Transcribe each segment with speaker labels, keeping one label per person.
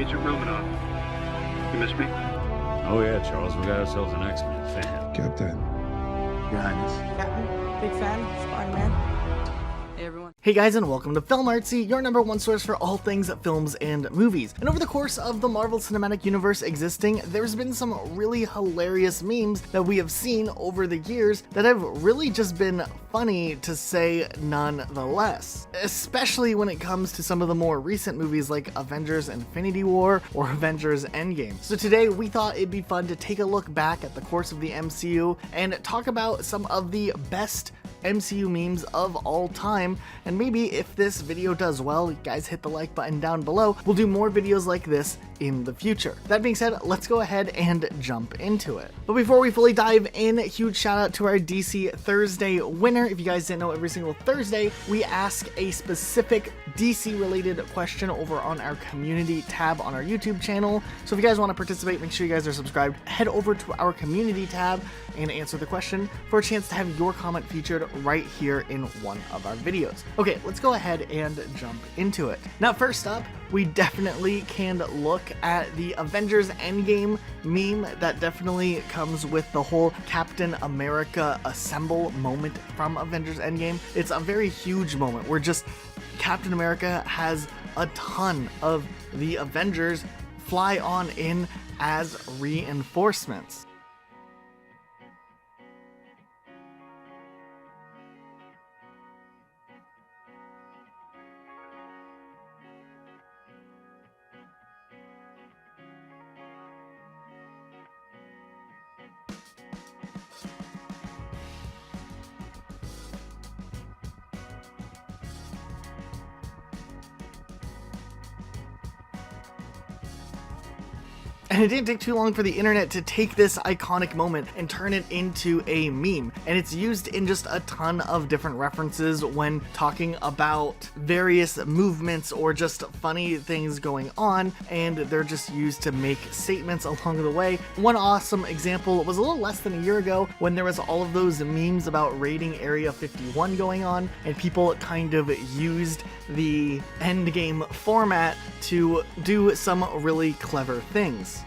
Speaker 1: Agent Romanoff. You miss me?
Speaker 2: Oh yeah, Charles, we got ourselves an X-Men fan.
Speaker 3: Captain.
Speaker 2: Your Highness.
Speaker 4: Jackman, big fan, Spider-Man. Hey everyone.
Speaker 5: Hey guys, and welcome to Film Artsy, your #1 source for all things films and movies. And over the course of the Marvel Cinematic Universe existing, there's been some really hilarious memes that we have seen over the years that have really just been funny to say nonetheless. Especially when it comes to some of the more recent movies like Avengers Infinity War or Avengers Endgame. So today we thought it'd be fun to take a look back at the course of the MCU and talk about some of the best MCU memes of all time, and maybe if this video does well, you guys hit the like button down below. We'll do more videos like this in the future. That being said, let's go ahead and jump into it. But before we fully dive in, huge shout out to our DC Thursday winner. If you guys didn't know, every single Thursday we ask a specific DC related question over on our community tab on our YouTube channel. So if you guys want to participate, make sure you guys are subscribed. Head over to our community tab and answer the question for a chance to have your comment featured right here in one of our videos. Okay, let's go ahead and jump into it. Now, first up, we definitely can look at the Avengers Endgame meme that definitely comes with the whole Captain America assemble moment from Avengers Endgame. It's a very huge moment where just Captain America has a ton of the Avengers fly on in as reinforcements. And it didn't take too long for the internet to take this iconic moment and turn it into a meme. And it's used in just a ton of different references when talking about various movements or just funny things going on, and they're just used to make statements along the way. One awesome example was a little less than a year ago when there was all of those memes about raiding Area 51 going on, and people kind of used the Endgame format to do some really clever things.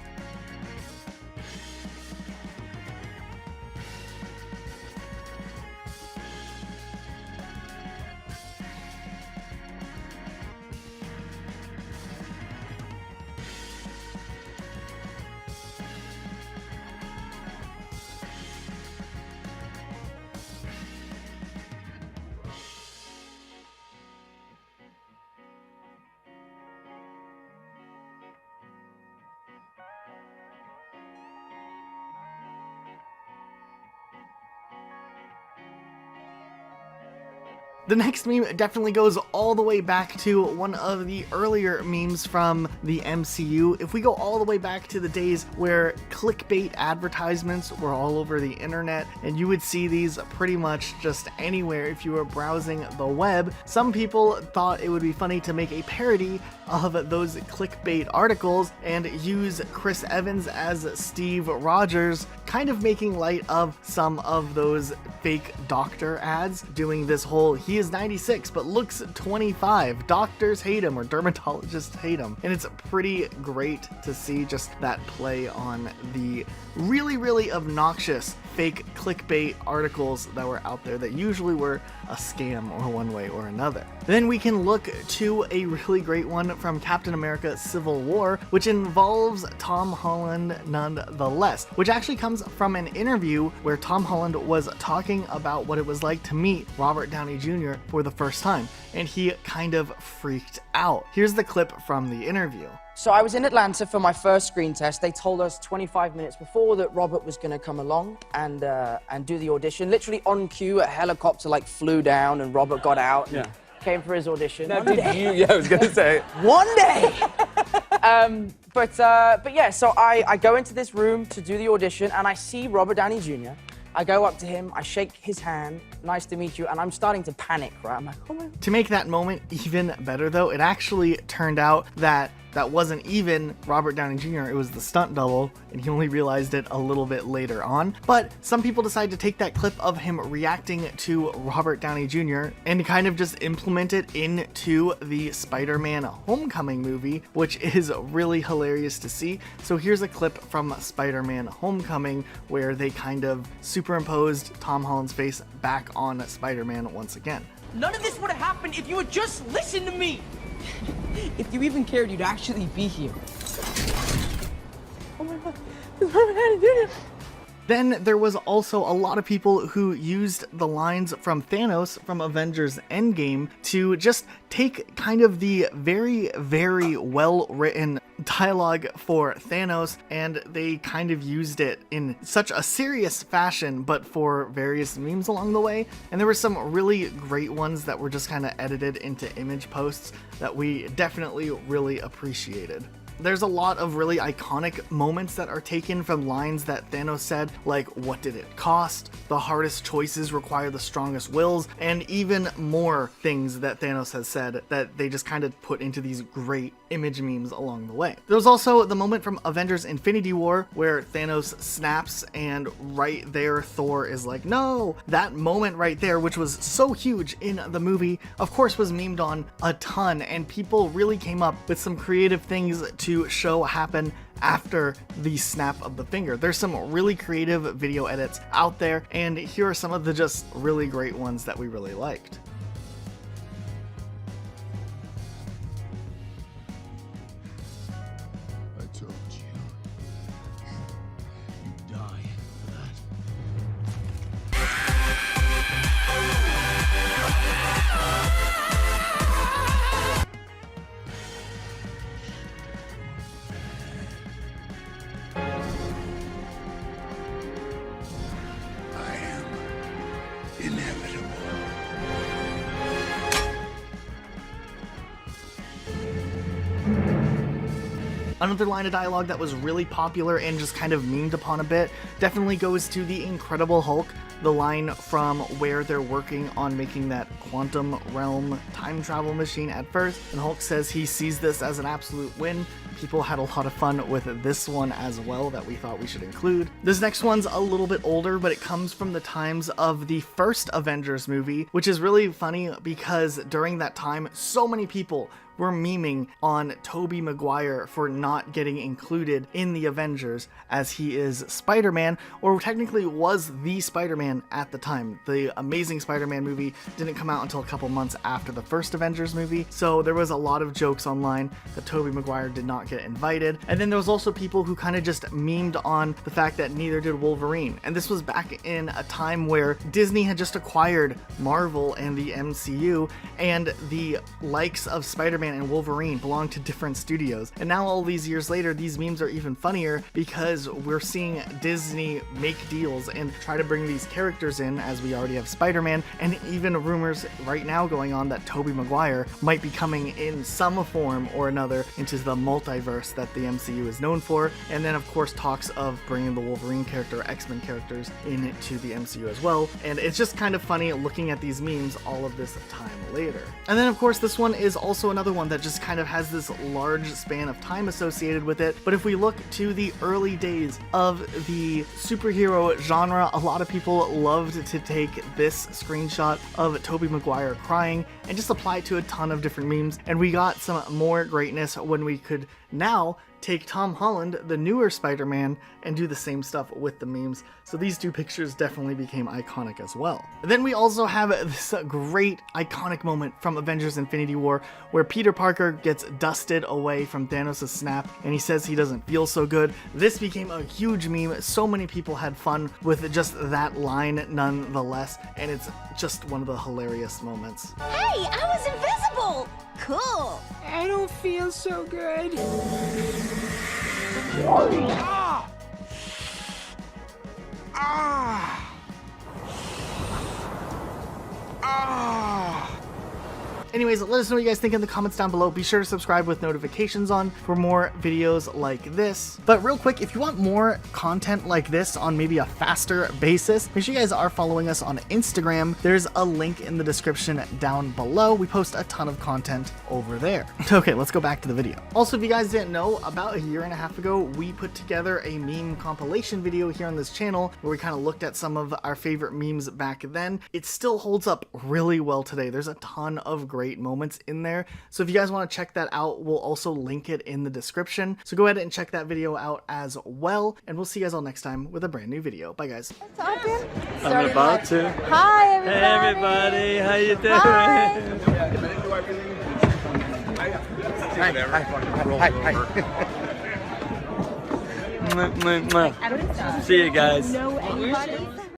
Speaker 5: The next meme definitely goes all the way back to one of the earlier memes from the MCU. If we go all the way back to the days where clickbait advertisements were all over the internet, and you would see these pretty much just anywhere if you were browsing the web, some people thought it would be funny to make a parody of those clickbait articles and use Chris Evans as Steve Rogers, kind of making light of some of those fake doctor ads, doing this whole he is 96 but looks 25, doctors hate him or dermatologists hate him. And it's pretty great to see just that play on the really obnoxious fake clickbait articles that were out there that usually were a scam or one way or another. Then we can look to a really great one from Captain America Civil War, which involves Tom Holland nonetheless, which actually comes from an interview where Tom Holland was talking about what it was like to meet Robert Downey Jr. for the first time, and he kind of freaked out. Here's the clip from the interview.
Speaker 4: So I was in Atlanta for my first screen test. They told us 25 minutes before that Robert was going to come along and do the audition. Literally on cue, a helicopter like flew down and Robert got out and came for his audition.
Speaker 6: Now, did you? Yeah, I was going to say.
Speaker 4: One day! But yeah, so I go into this room to do the audition and I see Robert Downey Jr. I go up to him, I shake his hand, nice to meet you, and I'm starting to panic, right? I'm like, oh my God.
Speaker 5: To make that moment even better though, it actually turned out that that wasn't even Robert Downey Jr., it was the stunt double, and he only realized it a little bit later on. But some people decided to take that clip of him reacting to Robert Downey Jr. and kind of just implement it into the Spider-Man Homecoming movie, which is really hilarious to see. So here's a clip from Spider-Man Homecoming where they kind of superimposed Tom Holland's face back on Spider-Man once again.
Speaker 3: None of this would have happened if you would just listen to me. If you even cared, you'd actually be here. Oh my God.
Speaker 5: Then there was also a lot of people who used the lines from Thanos from Avengers Endgame to just take kind of the very, very well-written dialogue for Thanos, and they kind of used it in such a serious fashion, but for various memes along the way. And there were some really great ones that were just kind of edited into image posts that we definitely really appreciated. There's a lot of really iconic moments that are taken from lines that Thanos said, like, what did it cost? The hardest choices require the strongest wills, and even more things that Thanos has said that they just kind of put into these great image memes along the way. There was also the moment from Avengers Infinity War where Thanos snaps and right there Thor is like, no! That moment right there, which was so huge in the movie, of course was memed on a ton, and people really came up with some creative things to show happen after the snap of the finger. There's some really creative video edits out there, and here are some of the just really great ones that we really liked.
Speaker 7: I told you. You die for that. Inevitable.
Speaker 5: Another line of dialogue that was really popular and just kind of memed upon a bit definitely goes to the Incredible Hulk. The line from where they're working on making that quantum realm time travel machine at first, and Hulk says he sees this as an absolute win. People had a lot of fun with this one as well that we thought we should include. This next one's a little bit older, but it comes from the times of the first Avengers movie, which is really funny because during that time, so many people were memeing on Tobey Maguire for not getting included in the Avengers, as he is Spider-Man, or technically was the Spider-Man at the time. The Amazing Spider-Man movie didn't come out until a couple months after the first Avengers movie, so there was a lot of jokes online that Tobey Maguire did not get invited. And then there was also people who kind of just memed on the fact that neither did Wolverine. And this was back in a time where Disney had just acquired Marvel and the MCU, and the likes of Spider-Man and Wolverine belong to different studios. And now all these years later, these memes are even funnier because we're seeing Disney make deals and try to bring these characters in, as we already have Spider-Man, and even rumors right now going on that Tobey Maguire might be coming in some form or another into the multiverse that the MCU is known for. And then of course talks of bringing the Wolverine character, X-Men characters into the MCU as well. And it's just kind of funny looking at these memes all of this time later. And then of course this one is also another one that just kind of has this large span of time associated with it. But if we look to the early days of the superhero genre, a lot of people loved to take this screenshot of Tobey Maguire crying and just apply it to a ton of different memes. And we got some more greatness when we could now take Tom Holland, the newer Spider-Man, and do the same stuff with the memes. So these two pictures definitely became iconic as well. And then we also have this great iconic moment from Avengers Infinity War where Peter Parker gets dusted away from Thanos' snap and he says he doesn't feel so good. This became a huge meme. So many people had fun with just that line nonetheless, and it's just one of the hilarious moments.
Speaker 8: Hey, I was invisible! Cool!
Speaker 3: I don't feel so good. Ah! Ah! Ah!
Speaker 5: Anyways, let us know what you guys think in the comments down below. Be sure to subscribe with notifications on for more videos like this. But real quick, if you want more content like this on maybe a faster basis, make sure you guys are following us on Instagram. There's a link in the description down below. We post a ton of content over there. Okay, let's go back to the video. Also, if you guys didn't know, about a year and a half ago, we put together a meme compilation video here on this channel where we kind of looked at some of our favorite memes back then. It still holds up really well today. There's a ton of great moments in there. So if you guys want to check that out, we'll also link it in the description. So go ahead and check that video out as well. And we'll see you guys all next time with a brand new video. Bye, guys.
Speaker 6: I'm about to.
Speaker 9: Hi, everybody.
Speaker 6: Hey, everybody. How you doing?
Speaker 9: Hi.
Speaker 6: See you guys.
Speaker 9: Know anybody?